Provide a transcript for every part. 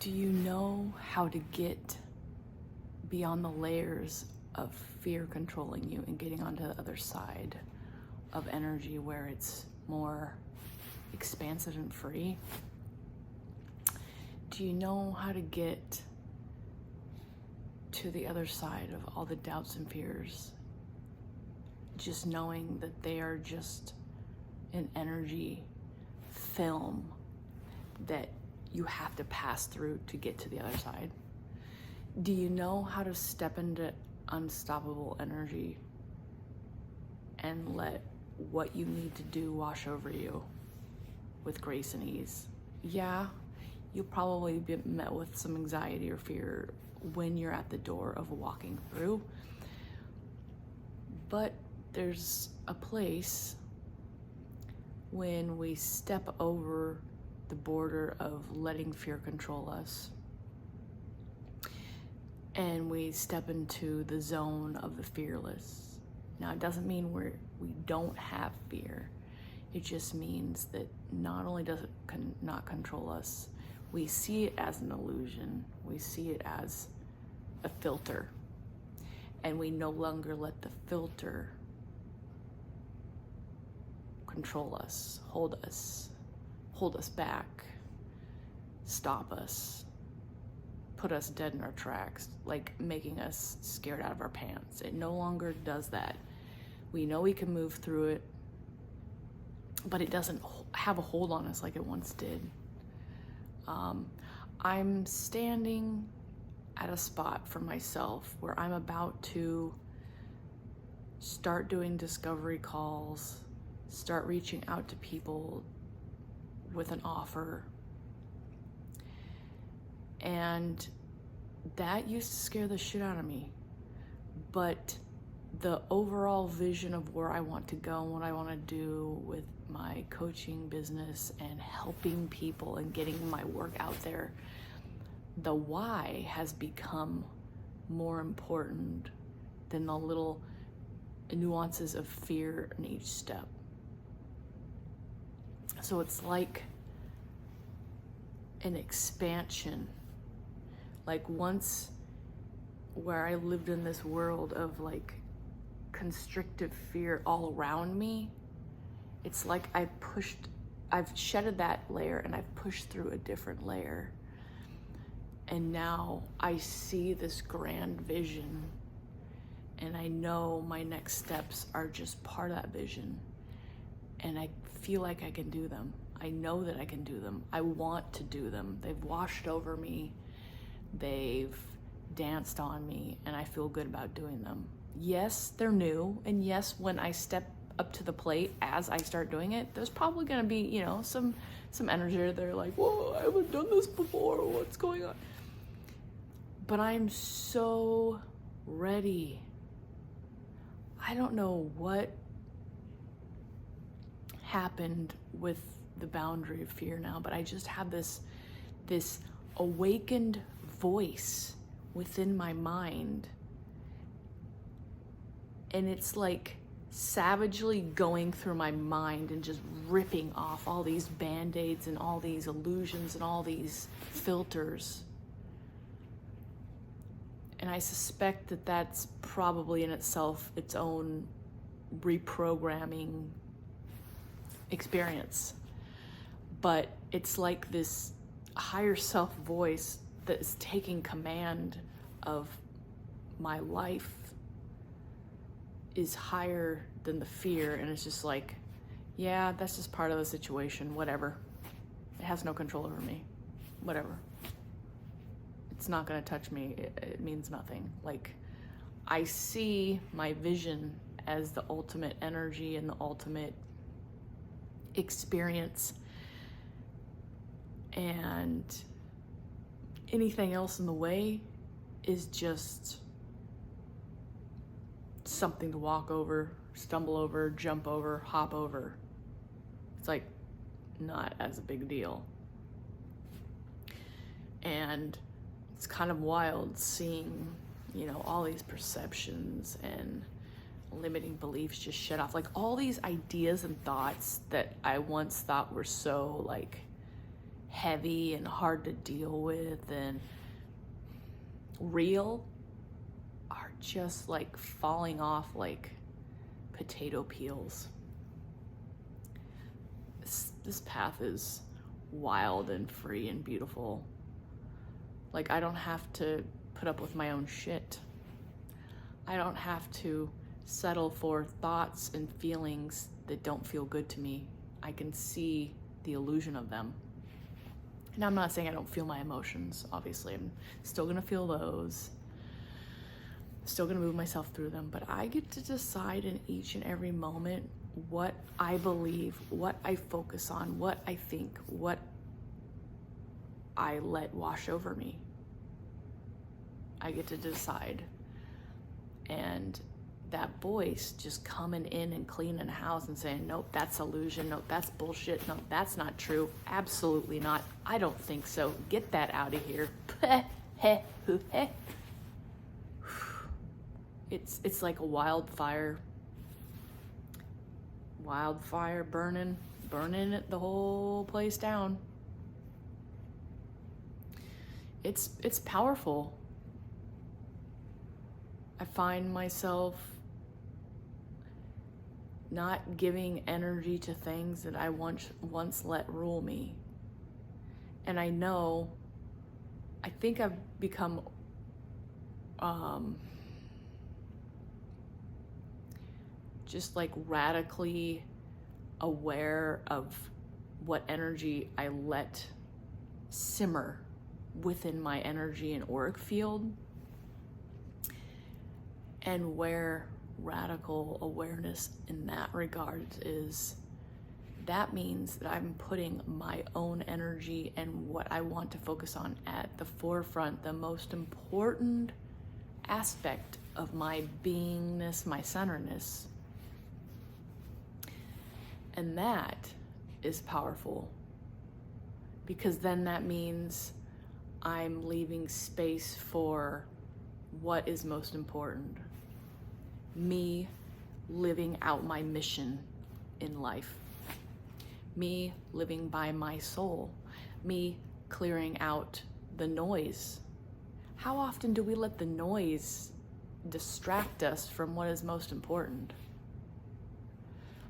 Do you know how to get beyond the layers of fear controlling you and getting onto the other side of energy where it's more expansive and free? Do you know how to get to the other side of all the doubts and fears? Just knowing that they are just an energy film that you have to pass through to get to the other side. Do you know how to step into unstoppable energy and let what you need to do wash over you with grace and ease? Yeah, you'll probably be met with some anxiety or fear when you're at the door of walking through, but there's a place when we step over the border of letting fear control us and we step into the zone of the fearless. Now, it doesn't mean we don't have fear. It just means that not only does it not control us, we see it as an illusion. We see it as a filter, and we no longer let the filter control us, hold us back, stop us, put us dead in our tracks, like making us scared out of our pants. It no longer does that. We know we can move through it, but it doesn't have a hold on us like it once did. I'm standing at a spot for myself where I'm about to start doing discovery calls, start reaching out to people with an offer. And that used to scare the shit out of me. But the overall vision of where I want to go and what I want to do with my coaching business and helping people and getting my work out there, the why has become more important than the little nuances of fear in each step. So it's like an expansion. Like once where I lived in this world of like constrictive fear all around me, it's like I've shedded that layer and I've pushed through a different layer. And now I see this grand vision and I know my next steps are just part of that vision. And I feel like I can do them. I know that I can do them. I want to do them. They've washed over me. They've danced on me, and I feel good about doing them. Yes, they're new. And yes, when I step up to the plate as I start doing it, there's probably gonna be, some energy that are like, whoa, I haven't done this before. What's going on? But I'm so ready. I don't know what happened with the boundary of fear now, but I just have this awakened voice within my mind, and it's like savagely going through my mind and just ripping off all these band-aids and all these illusions and all these filters. And I suspect that that's probably in itself its own reprogramming experience. But it's like this higher self voice that is taking command of my life is higher than the fear, and it's just like, yeah, that's just part of the situation, whatever. It has no control over me, whatever. It's not gonna touch me, it means nothing. Like, I see my vision as the ultimate energy and the ultimate experience, and anything else in the way is just something to walk over, stumble over, jump over, hop over. It's like not as a big deal. And it's kind of wild seeing, all these perceptions and limiting beliefs just shut off. Like all these ideas and thoughts that I once thought were so like heavy and hard to deal with and real are just like falling off like potato peels. This path is wild and free and beautiful. Like, I don't have to put up with my own shit. I don't have to settle for thoughts and feelings that don't feel good to me. I can see the illusion of them. And I'm not saying I don't feel my emotions, obviously. I'm still gonna feel those. Still gonna move myself through them, but I get to decide in each and every moment what I believe, what I focus on, what I think, what I let wash over me. I get to decide. And that voice just coming in and cleaning the house and saying, nope, that's illusion. Nope, that's bullshit. Nope, that's not true. Absolutely not. I don't think so. Get that out of here. It's like a wildfire. Wildfire burning it, the whole place down. It's powerful. I find myself not giving energy to things that I once let rule me. And I think I've become just like radically aware of what energy I let simmer within my energy and auric field, and where radical awareness in that regard is, that means that I'm putting my own energy and what I want to focus on at the forefront, the most important aspect of my beingness, my centerness. And that is powerful, because then that means I'm leaving space for what is most important. Me living out my mission in life. Me living by my soul. Me clearing out the noise. How often do we let the noise distract us from what is most important?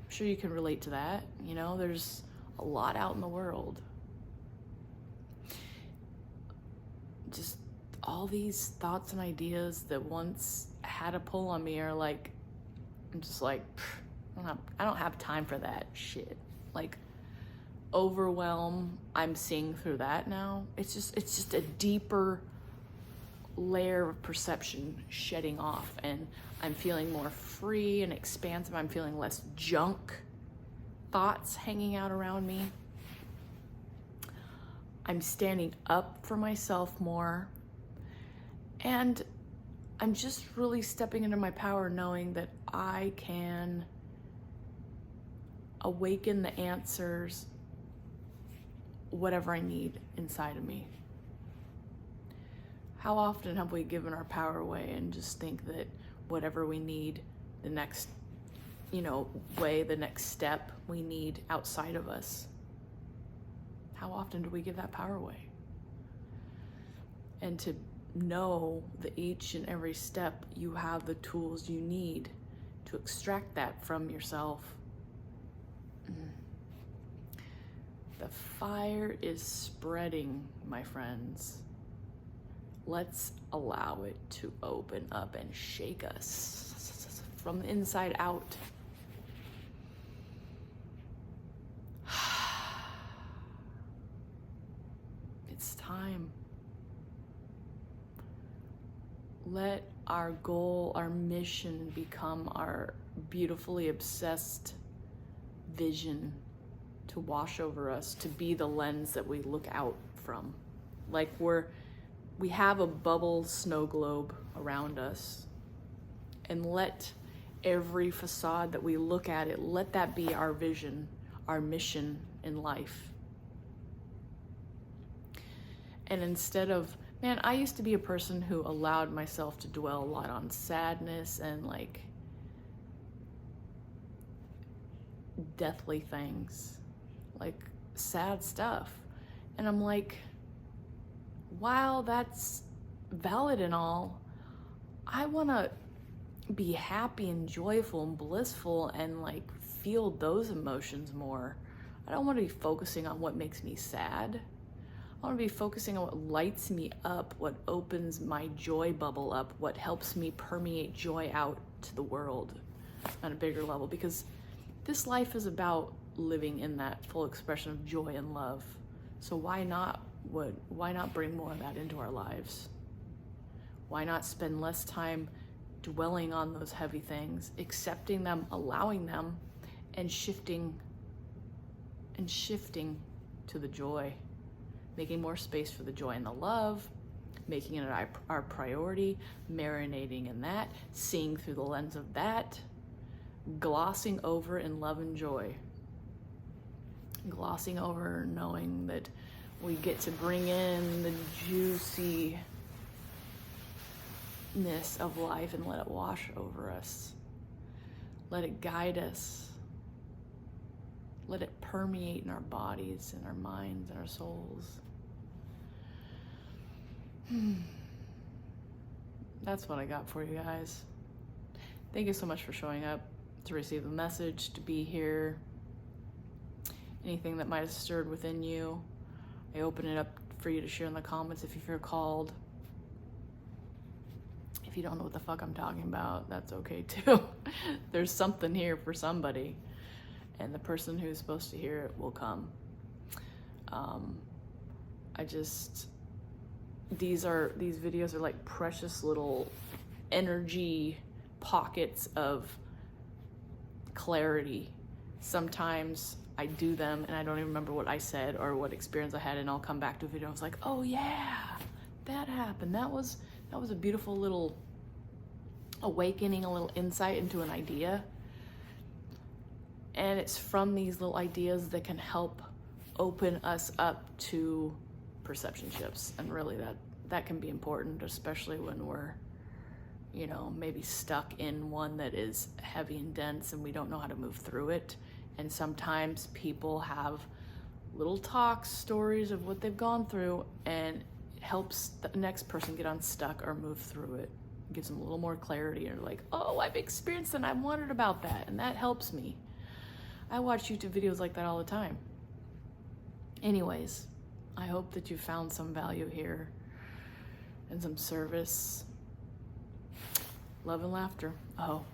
I'm sure you can relate to that. You know, there's a lot out in the world. Just all these thoughts and ideas that once had a pull on me are like, I'm just like, I don't have time for that shit. Like, overwhelm, I'm seeing through that now. It's just a deeper layer of perception shedding off, and I'm feeling more free and expansive. I'm feeling less junk thoughts hanging out around me. I'm standing up for myself more, and I'm just really stepping into my power, knowing that I can awaken the answers, whatever I need inside of me. How often have we given our power away and just think that whatever we need, the next, the next step we need outside of us? How often do we give that power away? And to know that each and every step you have the tools you need to extract that from yourself. The fire is spreading, my friends. Let's allow it to open up and shake us from the inside out. It's time. Let our goal, our mission become our beautifully obsessed vision to wash over us, to be the lens that we look out from. Like we have a bubble snow globe around us, and let every facade that we look at it, let that be our vision, our mission in life. And instead of, man, I used to be a person who allowed myself to dwell a lot on sadness and like deathly things, like sad stuff. And I'm like, while that's valid and all, I want to be happy and joyful and blissful and like feel those emotions more. I don't want to be focusing on what makes me sad. I want to be focusing on what lights me up, what opens my joy bubble up, what helps me permeate joy out to the world on a bigger level, because this life is about living in that full expression of joy and love. So why not bring more of that into our lives? Why not spend less time dwelling on those heavy things, accepting them, allowing them, and shifting to the joy, making more space for the joy and the love, making it our priority, marinating in that, seeing through the lens of that, glossing over in love and joy, glossing over knowing that we get to bring in the juiciness of life and let it wash over us. Let it guide us. Let it permeate in our bodies and our minds and our souls. That's what I got for you guys. Thank you so much for showing up to receive the message, to be here. Anything that might have stirred within you, I open it up for you to share in the comments if you feel called. If you don't know what the fuck I'm talking about, that's okay too. There's something here for somebody, and the person who's supposed to hear it will come. These videos are like precious little energy pockets of clarity. Sometimes I do them and I don't even remember what I said or what experience I had, and I'll come back to a video. I was like, oh yeah, that happened. That was a beautiful little awakening, a little insight into an idea. And it's from these little ideas that can help open us up to perception shifts. And really that can be important, especially when we're, maybe stuck in one that is heavy and dense and we don't know how to move through it. And sometimes people have little talks, stories of what they've gone through, and it helps the next person get unstuck or move through it. It gives them a little more clarity, and like, oh, I've experienced and I've wondered about that, and that helps me. I watch YouTube videos like that all the time. Anyways, I hope that you found some value here and some service. Love and laughter. Oh,